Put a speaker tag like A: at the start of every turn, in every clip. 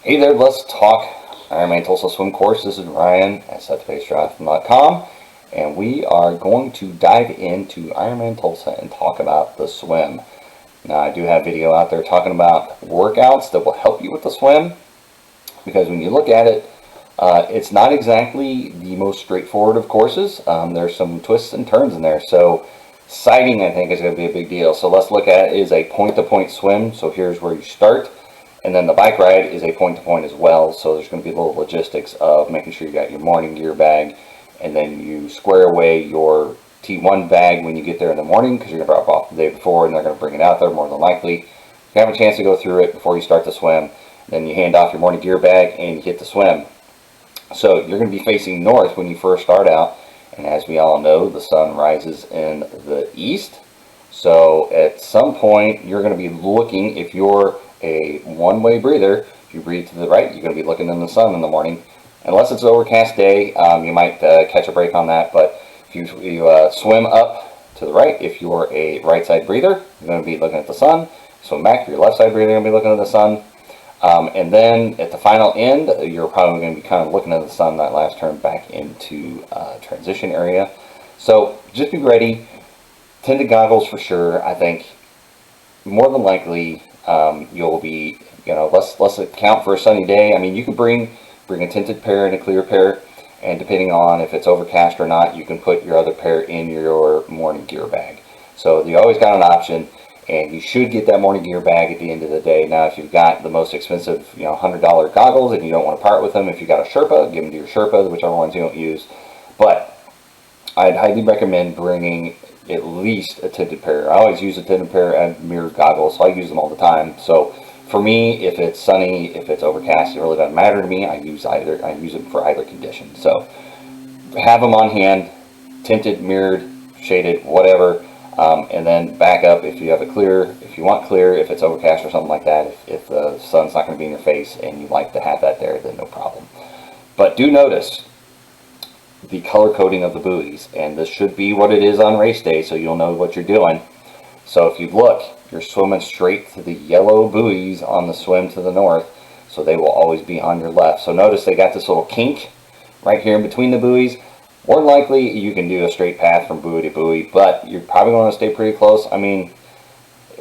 A: Hey there, let's talk Ironman Tulsa swim course. This is Ryan at setthepacetriathlon.com, and we are going to dive into Ironman Tulsa and talk about the swim. Now, I do have video out there talking about workouts that will help you with the swim, because when you look at it, it's not exactly the most straightforward of courses. There's some twists and turns in there, so sighting, I think, is going to be a big deal. So let's look at it is a point-to-point swim. So here's where you start. And then the bike ride is a point-to-point as well, so there's going to be a little logistics of making sure you got your morning gear bag, and then you square away your T1 bag when you get there in the morning, because you're going to drop off the day before, and they're going to bring it out there more than likely. You have a chance to go through it before you start the swim. Then you hand off your morning gear bag, and you hit the swim. So you're going to be facing north when you first start out, and as we all know, the sun rises in the east. So at some point, you're going to be looking, if you're a one-way breather, if you breathe to the right, you're going to be looking in the sun in the morning. Unless it's an overcast day, you might catch a break on that, but if you swim up to the right, if you're a right side breather, you're going to be looking at the sun. Swim back, if you're a left side breather, you're going to be looking at the sun. And then at the final end, you're probably going to be kind of looking at the sun that last turn back into transition area. So just be ready. Tinted goggles for sure. I think more than likely you'll be, let's account for a sunny day. I mean, you can bring a tinted pair and a clear pair, and depending on if it's overcast or not, you can put your other pair in your morning gear bag. So you always got an option, and you should get that morning gear bag at the end of the day. Now, if you've got the most expensive, $100 goggles and you don't want to part with them, if you got a Sherpa, give them to your Sherpa, whichever ones you don't use. But I'd highly recommend bringing at least a tinted pair. I always use a tinted pair and mirrored goggles, so I use them all the time. So for me, if it's sunny, if it's overcast, it really doesn't matter to me. I use either. I use them for either condition. So have them on hand, tinted, mirrored, shaded, whatever, and then back up if you have it clear. If you want clear, if it's overcast or something like that, if the sun's not going to be in your face and you like to have that there, then no problem. But do notice the color coding of the buoys, and this should be what it is on race day, so you'll know what you're doing. So if you look, you're swimming straight to the yellow buoys on the swim to the north, so they will always be on your left. So notice they got this little kink right here in between the buoys. More than likely you can do a straight path from buoy to buoy, but you're probably going to stay pretty close. I mean,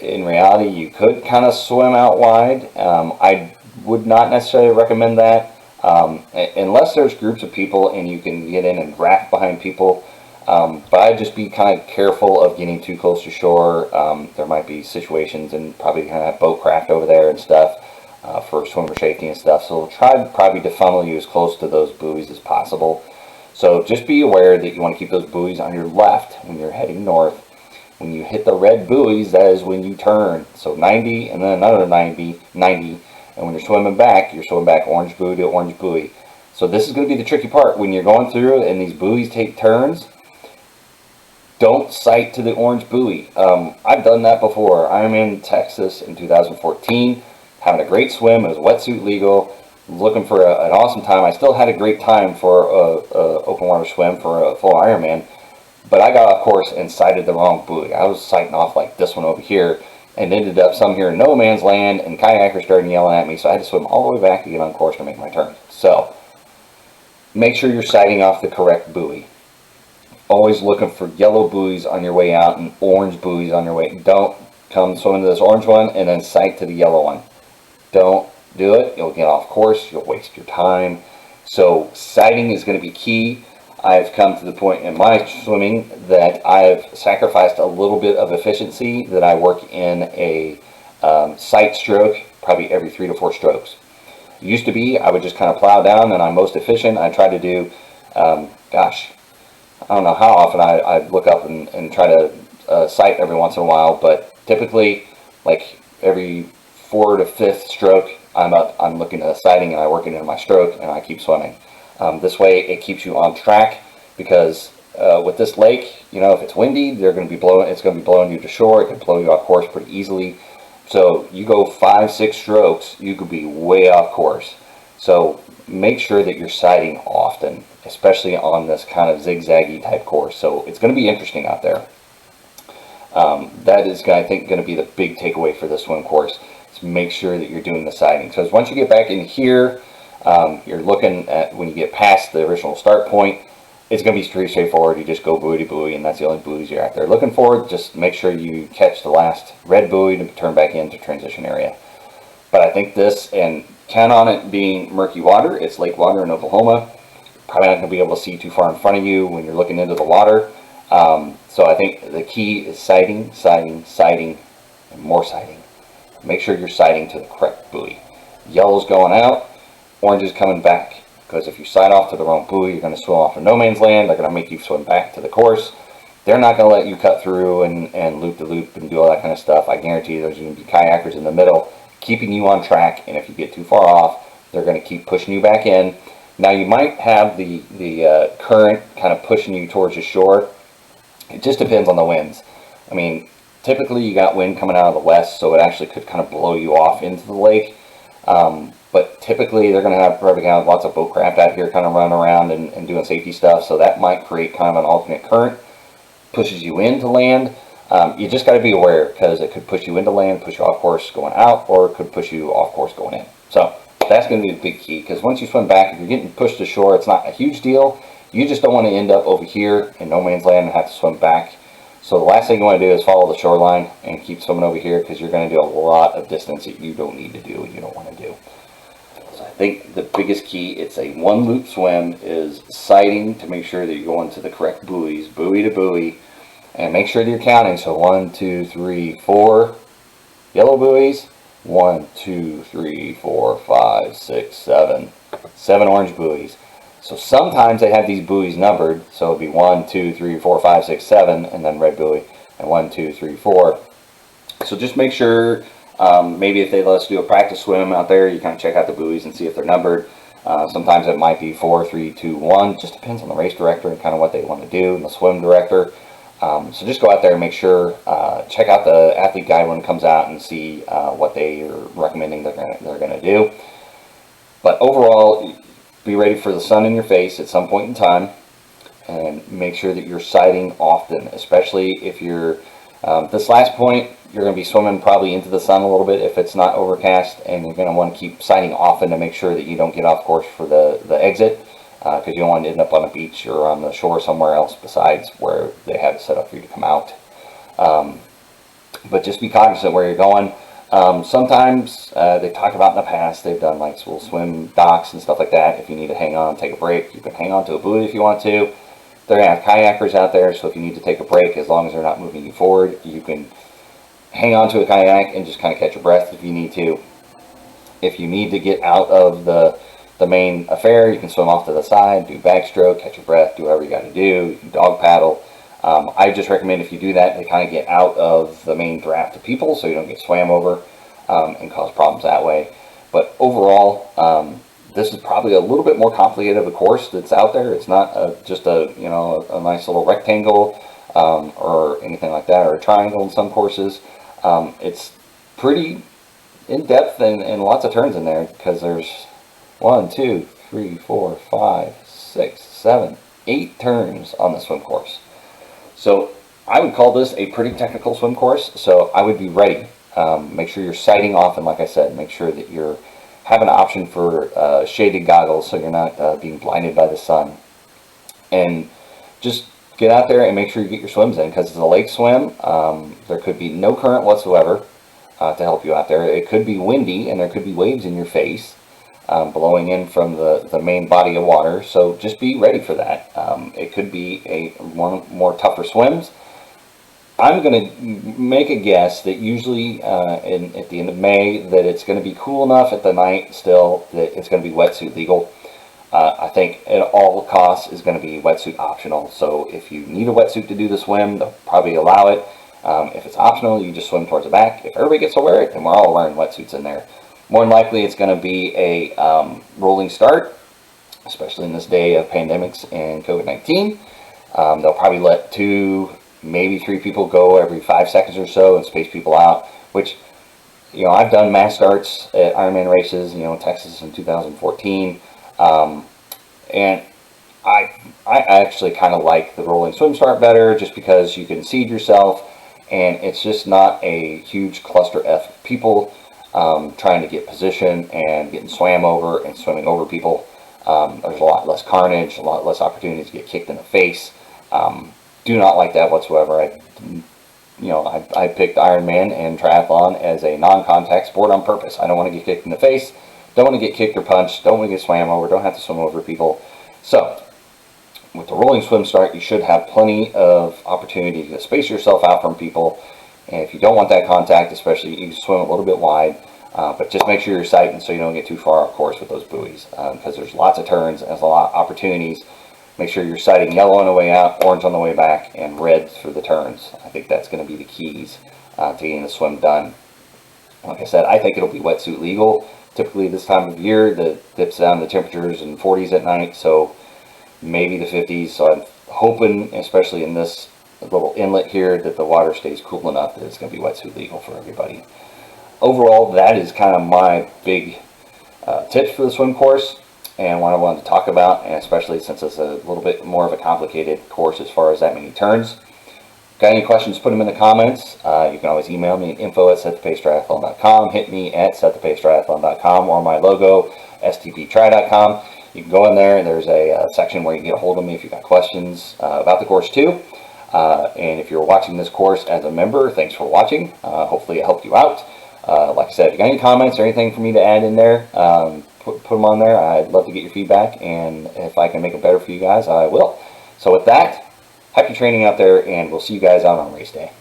A: in reality, you could kind of swim out wide. I would not necessarily recommend that. Unless there's groups of people and you can get in and raft behind people, but I'd just be kind of careful of getting too close to shore. There might be situations, and probably kind of have boat craft over there and stuff for swimmer safety and stuff, so try probably to funnel you as close to those buoys as possible. So just be aware that you want to keep those buoys on your left when you're heading north. When you hit the red buoys, that is when you turn, so 90 and then another 90. And when you're swimming back orange buoy to orange buoy. So this is going to be the tricky part. When you're going through and these buoys take turns, don't sight to the orange buoy. I've done that before. I'm in Texas in 2014, having a great swim. It was wetsuit legal, looking for an awesome time. I still had a great time for a open water swim for a full Ironman, but I got off course and sighted the wrong buoy. I was sighting off like this one over here, and ended up some here in no man's land, and kayakers started yelling at me, so I had to swim all the way back to get on course to make my turn. So make sure you're sighting off the correct buoy. Always looking for yellow buoys on your way out and orange buoys on your way. Don't come swim to this orange one and then sight to the yellow one. Don't do it. You'll get off course. You'll waste your time. So sighting is going to be key. I've come to the point in my swimming that I've sacrificed a little bit of efficiency, that I work in a sight stroke probably every 3 to 4 strokes. It used to be I would just kind of plow down, and I'm most efficient. I try to do, I don't know how often I look up and try to sight every once in a while, but typically like every 4 to 5th stroke, I'm looking at a sighting and I work it into my stroke and I keep swimming. This way it keeps you on track, because with this lake, if it's windy, it's going to be blowing you to shore. It could blow you off course pretty easily. So you go 5-6 strokes, you could be way off course. So make sure that you're sighting often, especially on this kind of zigzaggy type course. So it's going to be interesting out there. That is, I think, going to be the big takeaway for this swim course. is make sure that you're doing the sighting. Because once you get back in here, you're looking at, when you get past the original start point, it's going to be pretty straightforward. You just go buoy to buoy, and that's the only buoys you're out there looking for. Just make sure you catch the last red buoy to turn back into transition area. But I think this, and count on it being murky water. It's lake water in Oklahoma. Probably not going to be able to see too far in front of you when you're looking into the water. So I think the key is sighting, and more sighting. Make sure you're sighting to the correct buoy. Yellow's going out, orange is coming back. Because if you sight off to the wrong buoy, you're going to swim off in no man's land. They're going to make you swim back to the course. They're not going to let you cut through and loop the loop and do all that kind of stuff. I guarantee you there's going to be kayakers in the middle keeping you on track. And if you get too far off, they're going to keep pushing you back in. Now you might have the current kind of pushing you towards the shore. It just depends on the winds. I mean, typically you got wind coming out of the west, so it actually could kind of blow you off into the lake. But typically they're going to have probably have lots of boat craft out here kind of running around and doing safety stuff, so that might create kind of an alternate current, pushes you into land. You just got to be aware, because it could push you into land, push you off course going out, or it could push you off course going in. So that's going to be the big key, because once you swim back, if you're getting pushed to shore, it's not a huge deal. You just don't want to end up over here in no man's land and have to swim back. So the last thing you want to do is follow the shoreline and keep swimming over here, because you're going to do a lot of distance that you don't need to do and you don't want to do. So I think the biggest key, it's a one loop swim, is sighting to make sure that you're going to the correct buoys, buoy to buoy, and make sure that you're counting. So 1, 2, 3, 4 yellow buoys, 1, 2, 3, 4, 5, 6, 7, 7 orange buoys. So sometimes they have these buoys numbered, so it'll be 1, 2, 3, 4, 5, 6, 7, and then red buoy, and 1, 2, 3, 4. So just make sure, maybe if they let us do a practice swim out there, you kind of check out the buoys and see if they're numbered. Sometimes it might be 4, 3, 2, 1. Just depends on the race director and kind of what they want to do, and the swim director. So just go out there and make sure, check out the athlete guide when it comes out and see what they are recommending they're going to do. But overall, be ready for the sun in your face at some point in time, and make sure that you're sighting often, especially if you're, this last point, you're going to be swimming probably into the sun a little bit if it's not overcast, and you're going to want to keep sighting often to make sure that you don't get off course for the exit, because you don't want to end up on a beach or on the shore somewhere else besides where they have it set up for you to come out. But just be cognizant where you're going. Sometimes they talked about in the past, they've done like little swim docks and stuff like that. If you need to hang on, take a break, you can hang on to a buoy if you want to. They're going to have kayakers out there, so if you need to take a break, as long as they're not moving you forward, you can hang on to a kayak and just kind of catch your breath if you need to. If you need to get out of the main affair, you can swim off to the side, do backstroke, catch your breath, do whatever you got to do, dog paddle. I just recommend if you do that, to kind of get out of the main draft of people so you don't get swam over and cause problems that way. But overall, this is probably a little bit more complicated of a course that's out there. It's not just a nice little rectangle or anything like that, or a triangle in some courses. It's pretty in depth and lots of turns in there, because there's 1, 2, 3, 4, 5, 6, 7, 8 turns on the swim course. So I would call this a pretty technical swim course, so I would be ready. Make sure you're sighting off, and like I said, make sure that you're have an option for shaded goggles so you're not being blinded by the sun. And just get out there and make sure you get your swims in, because it's a lake swim. There could be no current whatsoever to help you out there. It could be windy, and there could be waves in your face blowing in from the main body of water, so just be ready for that. It could be one more tougher swims. I'm going to make a guess that usually at the end of May that it's going to be cool enough at the night still that it's going to be wetsuit legal. I think at all costs is going to be wetsuit optional, so if you need a wetsuit to do the swim, they'll probably allow it. If it's optional, you just swim towards the back. If everybody gets to wear it, then we're all wearing wetsuits in there. More than likely, it's going to be a rolling start, especially in this day of pandemics and COVID-19. They'll probably let 2, maybe 3 people go every 5 seconds or so and space people out, which, I've done mass starts at Ironman races, in Texas in 2014. And I actually kind of like the rolling swim start better, just because you can seed yourself, and it's just not a huge cluster of people. trying to get position and getting swam over and swimming over people. There's a lot less carnage, a lot less opportunity to get kicked in the face. Do not like that whatsoever. I picked Ironman and triathlon as a non-contact sport on purpose. I don't want to get kicked in the face, don't want to get kicked or punched, don't want to get swam over, don't have to swim over people. So with the rolling swim start, you should have plenty of opportunity to space yourself out from people. And if you don't want that contact, especially, you can swim a little bit wide, but just make sure you're sighting so you don't get too far off course with those buoys, because there's lots of turns and there's a lot of opportunities. Make sure you're sighting yellow on the way out, orange on the way back, and red for the turns. I think that's going to be the keys to getting the swim done. Like I said, I think it'll be wetsuit legal. Typically this time of year, the dips down the temperatures in 40s at night, so maybe the 50s. So I'm hoping, especially in this little inlet here, that the water stays cool enough that it's going to be wetsuit legal for everybody. Overall, that is kind of my big tips for the swim course and what I wanted to talk about, and especially since it's a little bit more of a complicated course as far as that many turns. Got any questions, put them in the comments. You can always email me at info@setthepacetriathlon.com, hit me at setthepacetriathlon.com, or my logo, stptri.com. You can go in there and there's a section where you can get a hold of me if you've got questions about the course too. And if you're watching this course as a member, thanks for watching. Hopefully it helped you out. Like I said, if you got any comments or anything for me to add in there, put them on there. I'd love to get your feedback, and if I can make it better for you guys, I will. So with that, happy training out there, and we'll see you guys out on race day.